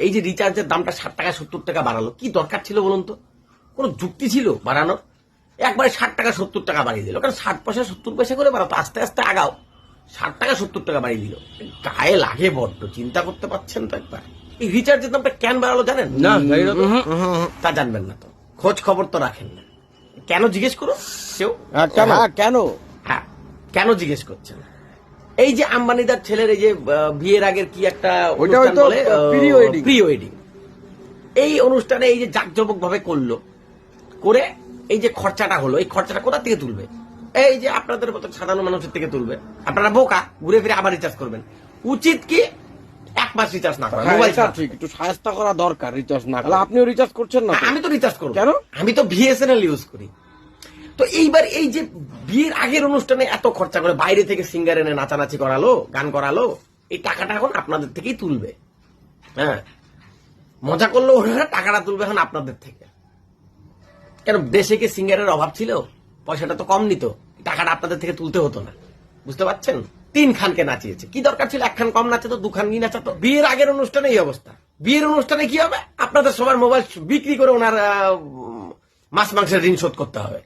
এই যে রিচার্জের দামটা 60 টাকা 70 টাকা বাড়ালো, কি দরকার ছিল বলুন তো? কোনো যুক্তি ছিল বাড়ানোর? একবারে 60 টাকা 70 টাকা বাড়িয়ে দিল, কারণ 60 পয়সা 70 পয়সা করে বাড়াতো, আস্তে আস্তে আগাও। 60 টাকা 70 টাকা বাড়িয়ে দিল, গায়ে লাগে বড্ড। চিন্তা করতে পারছেন তো একবার? এই রিচার্জের দামটা কেন বাড়ালো জানেন? না জানি না তো। তা জানবেন না তো, খোঁজ খবর তো রাখেন না। কেন জিজ্ঞেস করো কেউ? কেন কেন? হ্যাঁ, কেন জিজ্ঞেস করছেন? এই যে আম্বানিদার ছেলের এই যে বিয়ের আগের কি একটা ওইটা অনুষ্ঠান হয়তো বলে, pre-wedding। প্রি ওয়েডিং, এই অনুষ্ঠানে এই যে জাঁকজমক ভাবে করলো, করে এই যে খরচাটা হলো, এই খরচাটা কোথা থেকে তুলবে? এই যে আপনাদের মতো সাধারণ মানুষের থেকে তুলবে। আপনারা বোকা, ঘুরে ফিরে আবার রিচার্জ করবেন। উচিত কি 1 মাস রিচার্জ না করা, মোবাইল এটা ঠিক, একটু সাহায্য করা দরকার রিচার্জ না। তাহলে আপনিও রিচার্জ করছেন না তো? আমি তো রিচার্জ করবো। কেন? আমি তো বিএসএনএল ইউজ করি। তো এইবার এই যে বিয়ের আগের অনুষ্ঠানে এত খরচা করে বাইরে থেকে সিঙ্গার এনে নাচানাচি করালো, গান করালো, এই টাকাটা এখন আপনাদের থেকেই তুলবে। হ্যাঁ, মজা করলো ওরা, টাকাটা তুলবে এখন আপনাদের থেকে। কেন, দেশে কি সিঙ্গারের অভাব ছিল? পয়সাটা তো কম নিত, টাকাটা আপনাদের থেকে তুলতে হতো না। বুঝতে পারছেন? 3 খানকে নাচিয়েছে, কি দরকার ছিল 1 খান কম নাচাতো, 2 খান কি নাচাতো? বিয়ের আগের অনুষ্ঠানে এই অবস্থা। বিয়ের অনুষ্ঠানে কি হবে? আপনাদের সবার মোবাইল বিক্রি করে ওনার মাছ মাংসের ঋণ শোধ করতে হবে।